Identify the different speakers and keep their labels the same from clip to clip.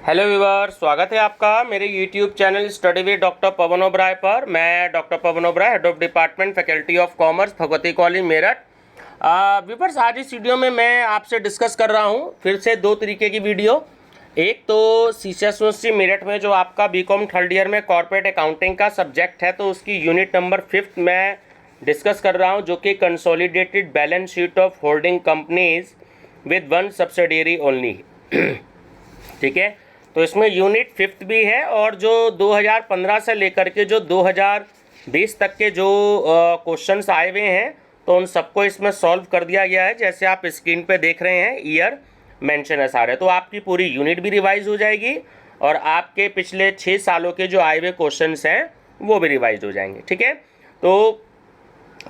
Speaker 1: Hello viewer, स्वागत है आपका मेरे YouTube channel study with doctor Pavan Oberoi पर। मैं doctor Pavan Oberoi, head of department faculty of commerce, Bhagwati college, Meerut. Viewers, आज इस वीडियो में मैं आपसे डिस्कस कर रहा हूं फिर से दो तरीके की वीडियो। एक तो सीसीएस मेरठ में जो आपका बीकॉम थर्ड ईयर में कॉर्पोरेट अकाउंटिंग का सब्जेक्ट है, तो उसकी यूनिट नंबर 5 मैं डिस्कस कर रहा हूँ, जो कि consolidated balance sheet of holding companies with one subsidiary only. ठीक है, तो इसमें यूनिट 5 भी है और जो 2015 से लेकर के जो 2020 तक के जो क्वेश्चंस आए हुए हैं, तो उन सबको इसमें सॉल्व कर दिया गया है। जैसे आप स्क्रीन पे देख रहे हैं, ईयर मेंशन है सारे, तो आपकी पूरी यूनिट भी रिवाइज हो जाएगी और आपके पिछले 6 सालों के जो आए हुए क्वेश्चंस हैं वो भी रिवाइज हो जाएंगे। ठीक है, तो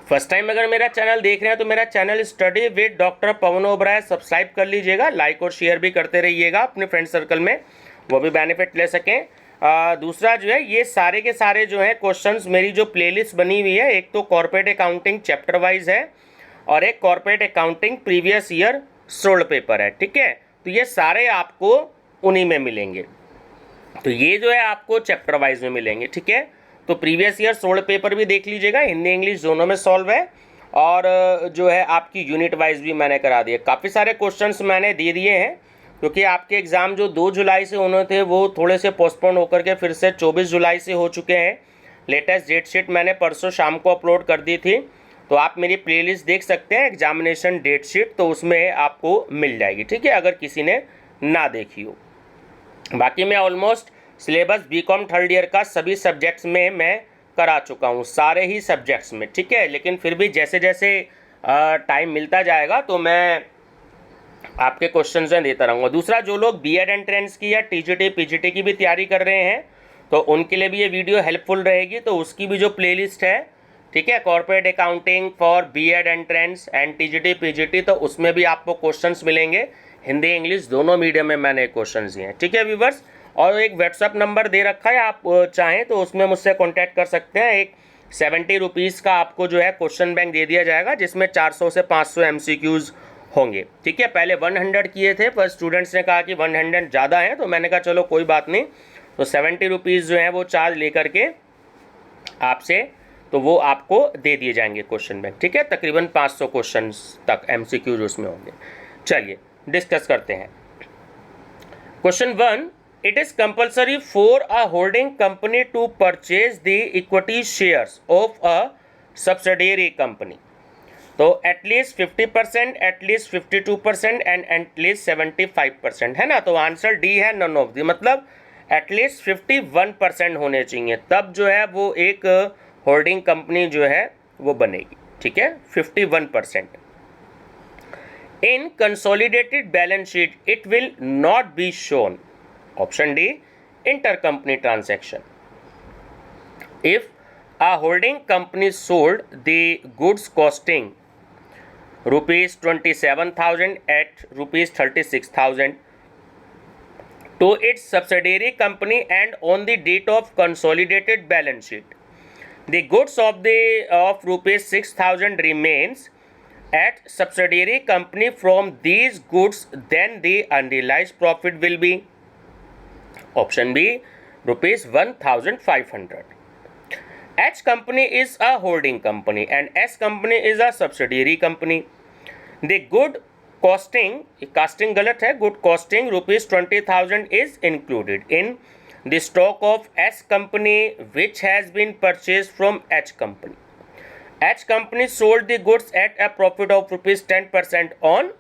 Speaker 1: फर्स्ट टाइम अगर मेरा चैनल देख रहे हैं तो मेरा channel study with doctor Pavan Oberoi subscribe कर लीजिएगा, लाइक और शेयर भी करते रहिएगा अपने फ्रेंड सर्कल में, वो भी बेनिफिट ले सकें। दूसरा जो है, ये सारे के सारे जो है क्वेश्चंस मेरी जो प्लेलिस्ट बनी हुई है, एक तो कॉर्पोरेट अकाउंटिंग चैप्टर वाइज है और एक corporate accounting previous year solved paper है। ठीक है, तो ये सारे आपको उन्हीं में मिलेंगे। तो ये जो है आपको चैप्टर वाइज में मिलेंगे। ठीक है, तो प्रीवियस ईयर सोल्ड पेपर भी देख लीजिएगा, हिंदी इंग्लिश दोनों में सॉल्व है और जो है आपकी यूनिट वाइज भी मैंने करा दिए। काफ़ी सारे क्वेश्चंस मैंने दे दिए हैं क्योंकि आपके एग्ज़ाम जो 2 जुलाई से होने थे वो थोड़े से पोस्टपोन होकर के फिर से 24 जुलाई से हो चुके हैं। लेटेस्ट डेट शीट मैंने परसों शाम को अपलोड कर दी थी, तो आप मेरी प्लेलिस्ट देख सकते हैं एग्जामिनेशन डेट शीट, तो उसमें आपको मिल जाएगी। ठीक है, अगर किसी ने ना देखी हो। बाकी मैं almost syllabus BCom third year का सभी सब्जेक्ट्स में मैं करा चुका हूँ, सारे ही सब्जेक्ट्स में। ठीक है, लेकिन फिर भी जैसे जैसे टाइम मिलता जाएगा तो मैं आपके क्वेश्चंस में देता रहूँगा। दूसरा, जो लोग बीएड एंट्रेंस की या टीजीटी पीजीटी की भी तैयारी कर रहे हैं तो उनके लिए भी ये वीडियो हेल्पफुल रहेगी, तो उसकी भी जो प्लेलिस्ट है, ठीक है, corporate accounting for BEd entrance and TGT PGT, तो उसमें भी आपको क्वेश्चंस मिलेंगे। हिंदी इंग्लिश दोनों मीडियम में मैंने क्वेश्चंस दिए हैं। ठीक है व्यूवर्स, और एक व्हाट्सअप नंबर दे रखा है, आप चाहें तो उसमें मुझसे कॉन्टैक्ट कर सकते हैं। एक 70 रुपीज़ का आपको जो है क्वेश्चन बैंक दे दिया जाएगा, जिसमें 400 से 500 MCQs होंगे। ठीक है, पहले 100 किए थे पर स्टूडेंट्स ने कहा कि 100 ज़्यादा है, तो मैंने कहा चलो कोई बात नहीं, तो 70 रुपीज़ जो है वो चार्ज लेकर के आपसे, तो वो आपको दे दिए जाएंगे क्वेश्चन बैंक। ठीक है, तकरीबन 500 क्वेश्चन तक MCQs उसमें होंगे। चलिए डिस्कस करते हैं। Question 1, it is compulsory for a holding company to purchase the equity shares of a subsidiary company, तो एटलीस्ट 50%, एटलीस्ट 52% एंड एटलीस्ट 75% है ना। तो आंसर डी है, नन ऑफ दी, मतलब एटलीस्ट 51% होने चाहिए, तब जो है वो एक होल्डिंग कंपनी जो है वो बनेगी। ठीक है, 51%। In consolidated balance sheet it will not be shown, option D, intercompany transaction. If a holding company sold the goods costing rupees 27,000 at rupees 36,000 to its subsidiary company and on the date of consolidated balance sheet, the goods of rupees 6,000 remains at subsidiary company. From these goods, then the unrealized profit will be, option B, rupees 1,500. H company is a holding company and S company is a subsidiary company. The good costing, casting गलत है, good costing rupees 20,000 is included in the stock of S company which has been purchased from H company. H company sold the goods at a profit of rupees 10% on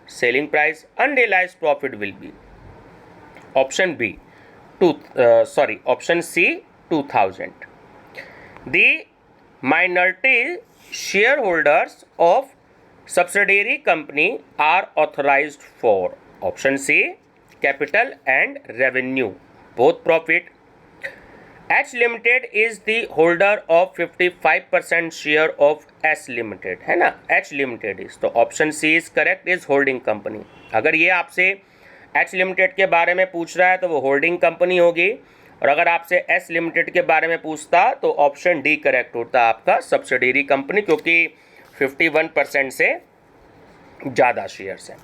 Speaker 1: selling price. Unrealized profit will be, option B, option C, 2,000. The minority shareholders of subsidiary company are authorized for, option C, capital and revenue, both profit. H Limited is the holder of 55% share of S Limited, है ना, H Limited is, तो option C is correct, is holding company। अगर ये आपसे H Limited के बारे में पूछ रहा है तो वो होल्डिंग कंपनी होगी, और अगर आपसे S लिमिटेड के बारे में पूछता तो ऑप्शन डी करेक्ट होता आपका, सब्सिडियरी कंपनी, क्योंकि 51% से ज़्यादा शेयर्स हैं।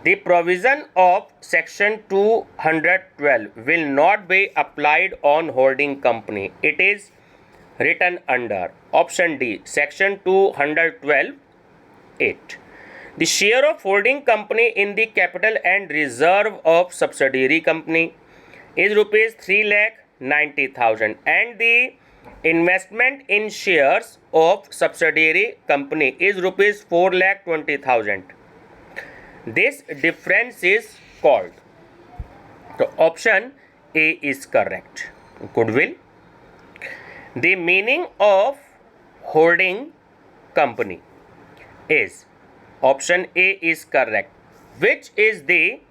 Speaker 1: The provision of section 212 will not be applied on holding company. It is written under option D, section 212(8). The share of holding company in the capital and reserve of subsidiary company is rupees 3,90,000 and the investment in shares of subsidiary company is rupees 4,20,000. This difference is called. So option A is correct. Goodwill. The meaning of holding company is option A is correct, which is the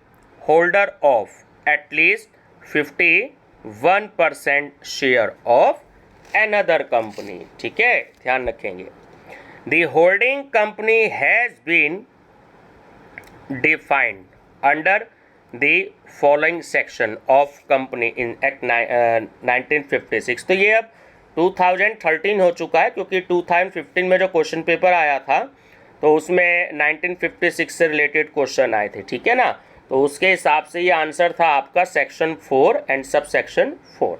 Speaker 1: holder of at least 51% share of another company. ठीक है, ध्यान रखेंगे. The holding company has been defined under the following section of company in Act 1956. तो ये अब 2013 हो चुका है, क्योंकि 2015 में जो क्वेश्चन पेपर आया था तो उसमें 1956 से रिलेटेड क्वेश्चन आए थे. ठीक है ना, तो उसके हिसाब से ये आंसर था आपका section 4 and subsection 4.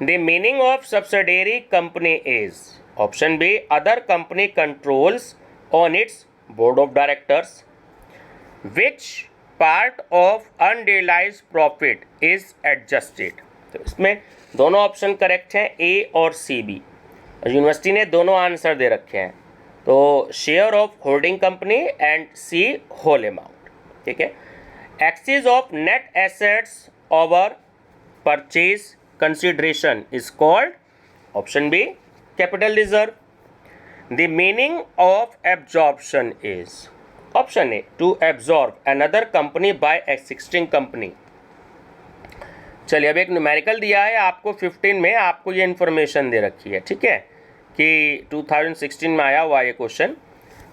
Speaker 1: The meaning of subsidiary company is option B, other company controls on its board of directors. Which part of unrealized profit is adjusted? तो इसमें दोनों ऑप्शन करेक्ट हैं, ए और सी बी. यूनिवर्सिटी ने दोनों answer दे रखे हैं, तो share of holding company and C whole amount. ठीक है. Excess of net assets over purchase consideration is called option B, capital reserve. The meaning of absorption is option A, to absorb another company by existing company. चलिए, अब एक numerical दिया है आपको 15 में, आपको ये इन्फॉर्मेशन दे रखी है. ठीक है, कि 2016 में आया हुआ ये क्वेश्चन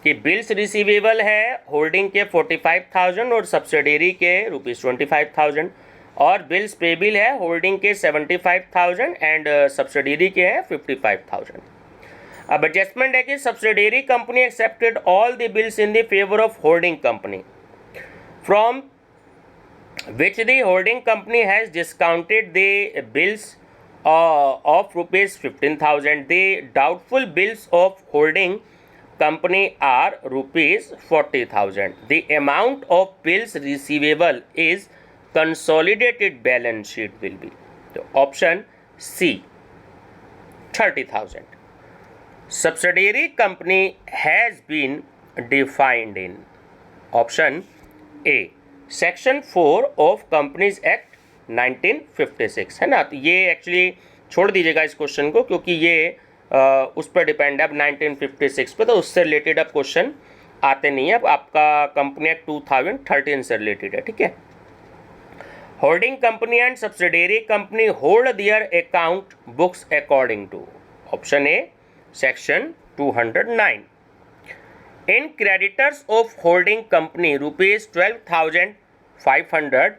Speaker 1: कि बिल्स रिसीवेबल है होल्डिंग के 45,000 और सब्सिडियरी के ₹25,000 और बिल्स पेबिल है होल्डिंग के 75,000 एंड सब्सिडियरी के हैं 55,000. अब एडजस्टमेंट है कि subsidiary company accepted all the bills in the favour of holding company from which the holding company has discounted the bills of ₹15,000. The doubtful bills of holding company are ₹40,000. The amount of bills receivable is consolidated balance sheet will be. तो option C, 30,000. Subsidiary company has been defined in option A, section 4 of Companies Act 1956. है ना, तो ये actually छोड़ दीजिएगा इस question को, क्योंकि ये उस पर डिपेंड है अब 1956 पे, तो उससे रिलेटेड अब क्वेश्चन आते नहीं है. अब आपका कंपनी एक्ट 2013 से रिलेटेड है. ठीक है. Holding company and subsidiary company hold their account books according to option A, section 209. In creditors of holding company rupees 12,500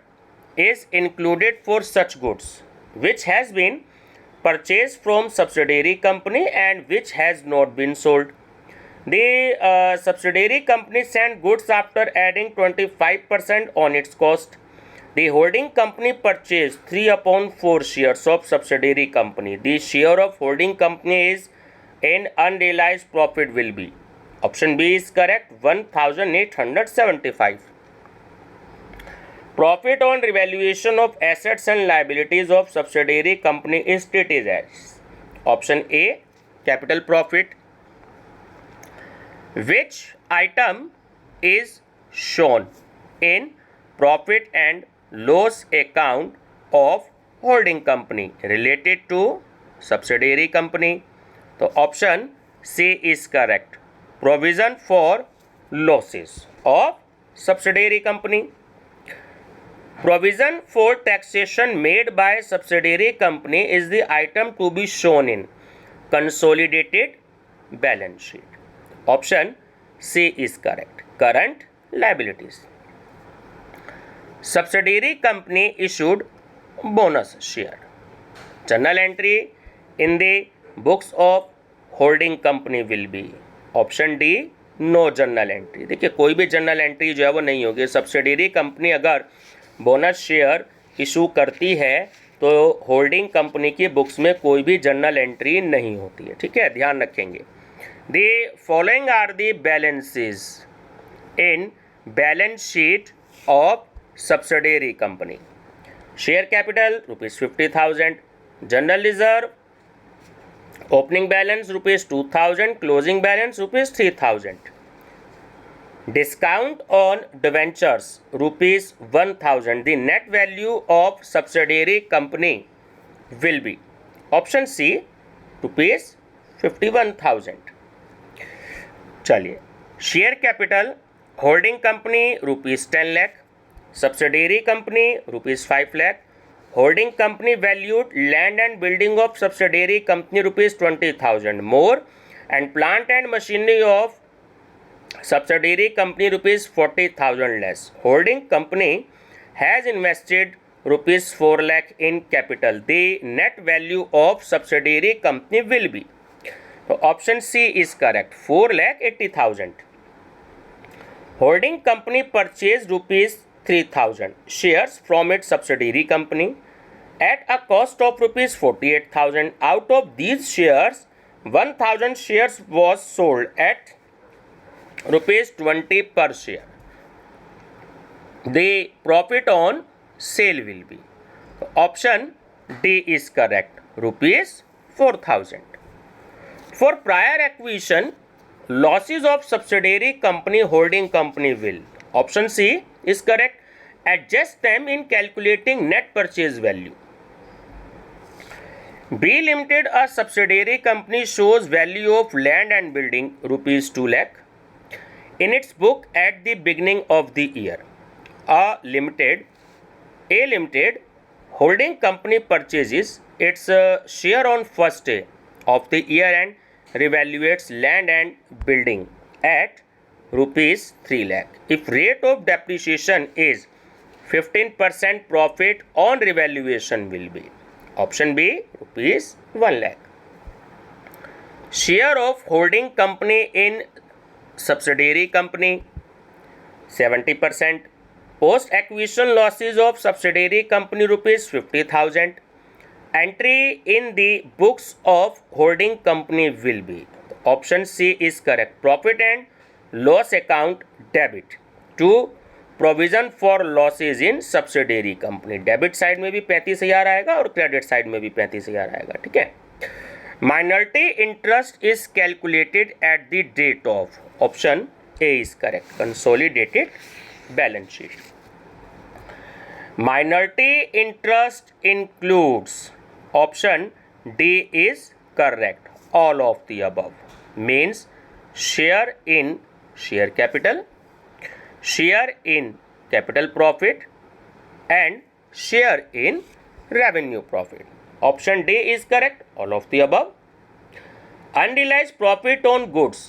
Speaker 1: is included for such goods which has been purchased from subsidiary company and which has not been sold. The subsidiary company sent goods after adding 25% on its cost. The holding company purchased 3/4 shares of subsidiary company. The share of holding company is in unrealized profit will be option B is correct, 1,875. Profit on revaluation of assets and liabilities of subsidiary company is treated as option A, capital profit. Which item is shown in profit and loss account of holding company related to subsidiary company? तो option C is correct, provision for losses of subsidiary company. Provision for taxation made by subsidiary company is the item to be shown in consolidated balance sheet. Option C is correct, current liabilities. Subsidiary company issued bonus share. Journal entry in the books of holding company will be option D, no journal entry. देखिए कोई भी journal entry जो है वो नहीं होगी। Subsidiary company अगर bonus share issue करती है तो होल्डिंग कंपनी की बुक्स में कोई भी जर्नल एंट्री नहीं होती है, ठीक है, ध्यान रखेंगे। The following are the balances in balance sheet of subsidiary company. Share capital ₹50,000, general reserve opening balance ₹2,000, closing balance ₹3,000, discount on debentures ₹1,000. The net value of subsidiary company will be option C ₹51,000. चलिए, share capital holding company ₹10 lakh, subsidiary company ₹5 lakh, holding company valued land and building of subsidiary company ₹20,000 more, and plant and machinery of subsidiary company ₹40,000 less. Holding company has invested ₹4 lakh in capital. The net value of subsidiary company will be, so option C is correct, 4,80,000. Holding company purchased ₹3,000 shares from its subsidiary company at a cost of ₹48,000. Out of these shares, 1,000 shares was sold at ₹20 per share. The profit on sale will be, option D is correct, ₹4,000. For prior acquisition, losses of subsidiary company holding company will, option C is correct, adjust them in calculating net purchase value. B Limited, a subsidiary company, shows value of land and building ₹2 lakh in its book at the beginning of the year. A Limited holding company purchases its share on first day of the year and revaluates land and building at ₹3 lakh. If rate of depreciation is 15%, profit on revaluation will be, option B, ₹1 lakh. Share of holding company in subsidiary company 70%. Post acquisition losses of subsidiary company ₹50,000. Entry in the books of holding company will be, option C is correct, profit and loss account debit to provision for losses in subsidiary company. Debit side में भी 35,000 आएगा और credit side में भी 35,000 आएगा, ठीक है। Minority interest is calculated at the date of, option A is correct, consolidated balance sheet. Minority interest includes, option D is correct, all of the above. Means share in share capital, share in capital profit and share in revenue profit. Option D is correct, all of the above. Unrealized profit on goods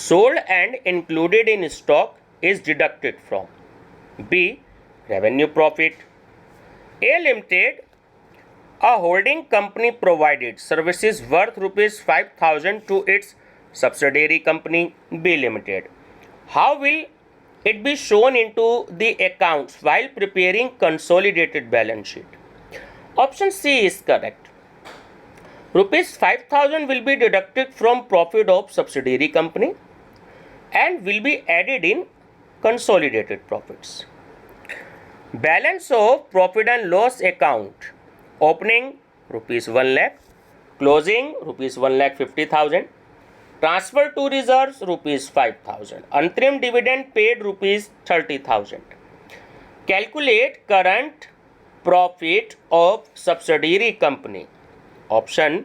Speaker 1: sold and included in stock is deducted from B. Revenue profit. A Limited, a holding company, provided services worth ₹5,000 to its subsidiary company B Limited. How will it be shown into the accounts while preparing consolidated balance sheet? Option C is correct. ₹5,000 will be deducted from profit of subsidiary company and will be added in consolidated profits. Balance of profit and loss account: opening ₹1 lakh, closing ₹1,50,000, transfer to reserves ₹5,000, antrim dividend paid ₹30,000. Calculate current profit of subsidiary company. Option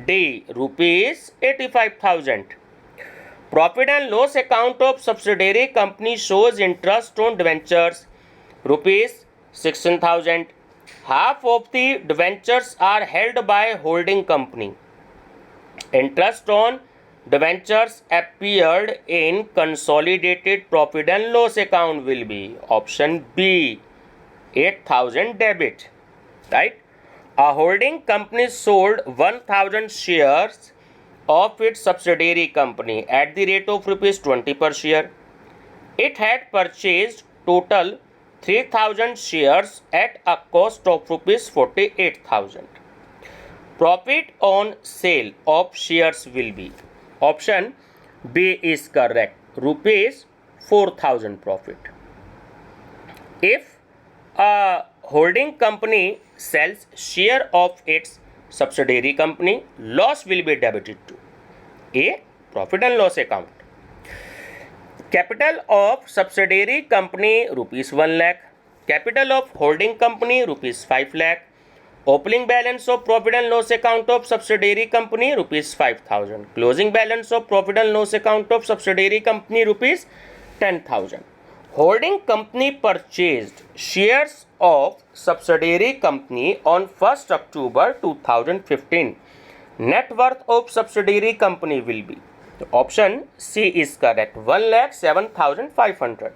Speaker 1: D, ₹85,000. Profit and loss account of subsidiary company shows interest on debentures ₹16,000. Half of the debentures are held by holding company. Interest on debentures appeared in consolidated profit and loss account will be, option B, 8,000 debit. Right? A holding company sold 1,000 shares of its subsidiary company at the rate of rupees 20 per share. It had purchased total 3,000 shares at a cost of rupees 48,000. Profit on sale of shares will be, option B is correct, rupees 4,000 profit. If a holding company sells share of its subsidiary company, loss will be debited to A. Profit and loss account. Capital of subsidiary company rupees 1 lakh. Capital of holding company rupees 5 lakh. Opening balance of profit and loss account of subsidiary company rupees 5,000. Closing balance of profit and loss account of subsidiary company rupees 10,000. Holding company purchased shares of subsidiary company on 1st October 2015. Net worth of subsidiary company will be, option C is correct, 1,07,500.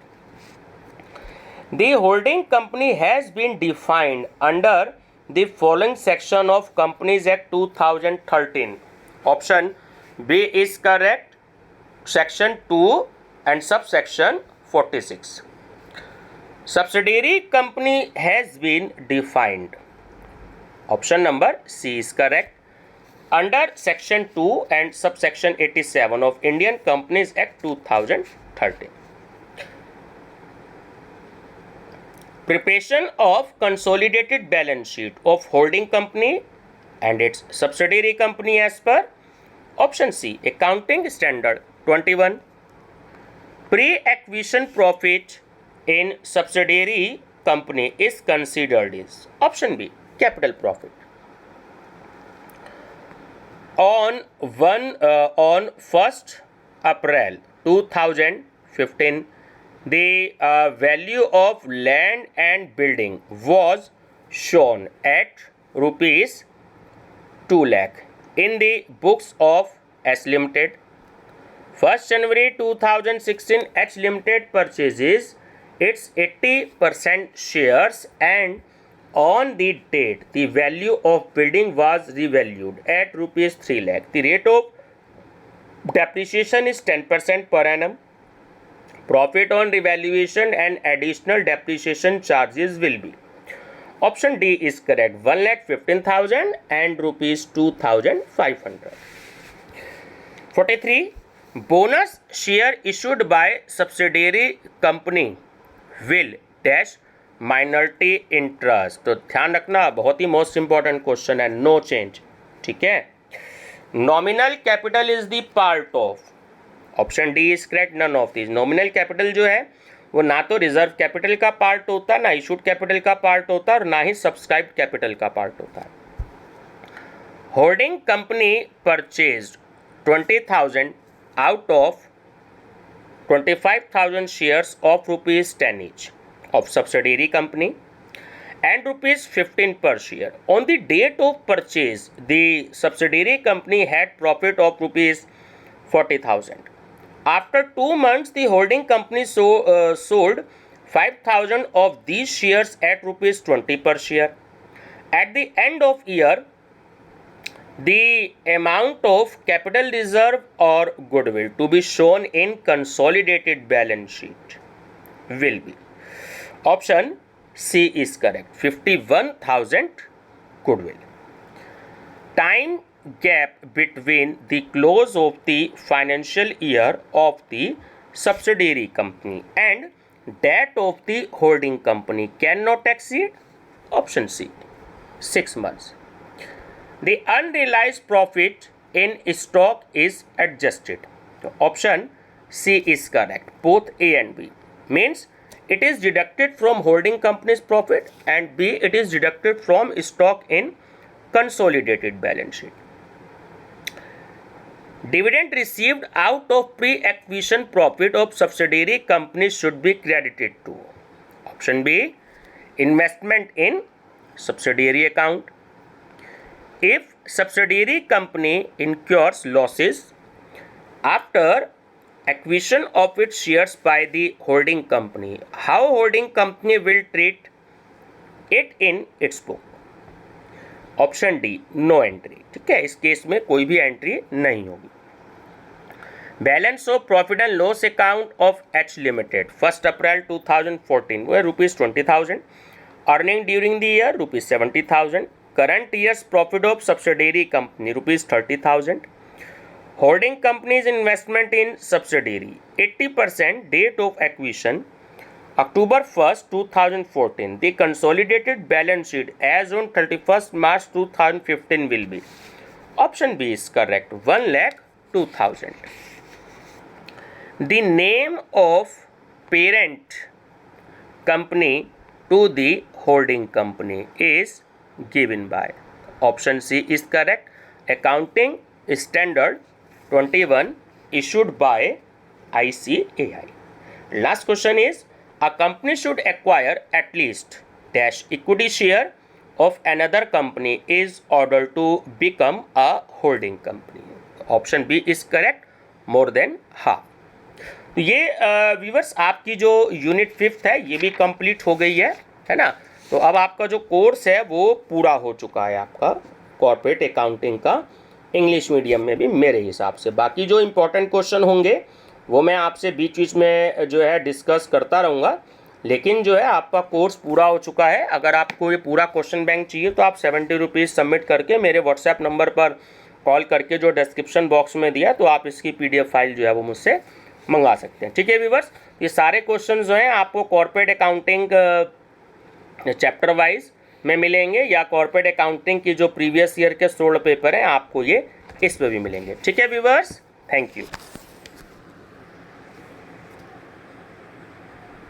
Speaker 1: The holding company has been defined under the following section of Companies Act 2013. Option B is correct, section 2 and subsection 46. Subsidiary company has been defined, option number C is correct, under section 2 and subsection 87 of Indian Companies Act 2013. Preparation of consolidated balance sheet of holding company and its subsidiary company as per, option C, Accounting Standard 21. Pre-acquisition profit in subsidiary company is considered is, option B, capital profit. On 1st April 2015, the value of land and building was shown at rupees 2 lakh in the books of S Limited. 1st January 2016, H Limited purchases its 80% shares, and on the date the value of building was revalued at rupees 3 lakh. The rate of depreciation is 10% per annum. Profit on revaluation and additional depreciation charges will be, option D is correct, 1,15,000 and rupees 2,500. 43. Bonus share issued by subsidiary company will dash minority interest. तो ध्यान रखना, बहुत ही most important question है, no change, ठीक है. Nominal capital is the part of, option D is correct, none of this. Nominal capital जो है वो ना तो रिजर्व कैपिटल का पार्ट होता, ना इशूड कैपिटल का पार्ट होता और ना ही सब्सक्राइब्ड कैपिटल का पार्ट होता. Holding company purchased 20,000 out of 25,000 shares of rupees 10 each of subsidiary company and rupees 15 per share. On the date of purchase, the subsidiary company had profit of rupees 40,000. After 2 months, the holding company sold 5,000 of these shares at rupees 20 per share. At the end of year, the amount of capital reserve or goodwill to be shown in consolidated balance sheet will be, option C is correct, 51,000 goodwill. Time gap between the close of the financial year of the subsidiary company and that of the holding company cannot exceed, option C, 6 months. The unrealized profit in stock is adjusted. So option C is correct. Both A and B. Means it is deducted from holding company's profit and B, it is deducted from stock in consolidated balance sheet. Dividend received out of pre-acquisition profit of subsidiary companies should be credited to, option B, investment in subsidiary account. If subsidiary company incurs losses after acquisition of its shares by the holding company, how holding company will treat it in its book? Option D no entry, ठीक है, इस case में कोई भी entry नहीं होगी। Balance of profit and loss account of H limited 1 April 2014 वो है ₹20,000। Earning during the year ₹70,000। Current year's profit of subsidiary company ₹30,000। Holding companies investment in subsidiary 80% date of acquisition October 1st, 2014. The consolidated balance sheet as on 31st March 2015 will be. Option B is correct. 1,02,000. The name of parent company to the holding company is given by. Option C is correct. Accounting Standard 21 issued by ICAI. Last question is, a company should acquire at least dash equity share of another company is ordered to become a holding company. Option B is correct, more than half. तो ये viewers आपकी जो unit 5th है ये भी complete हो गई है ना। तो अब आपका जो कोर्स है वो पूरा हो चुका है आपका कॉर्पोरेट अकाउंटिंग का इंग्लिश मीडियम में भी मेरे हिसाब से। बाकी जो इम्पोर्टेंट क्वेश्चन होंगे वो मैं आपसे बीच बीच में जो है डिस्कस करता रहूँगा, लेकिन जो है आपका कोर्स पूरा हो चुका है। अगर आपको ये पूरा क्वेश्चन बैंक चाहिए तो आप ₹70 सबमिट करके मेरे व्हाट्सएप नंबर पर कॉल करके जो डिस्क्रिप्शन बॉक्स में दिया तो आप इसकी PDF फाइल जो है वो मुझसे मंगा सकते हैं। ठीक है व्यूअर्स, ये सारे क्वेश्चन जो हैं आपको कॉर्पोरेट अकाउंटिंग चैप्टर वाइज में मिलेंगे या कॉर्पोरेट अकाउंटिंग की जो प्रीवियस ईयर के 16 पेपर हैं आपको ये इस पर भी मिलेंगे। ठीक है व्यूअर्स, थैंक यू।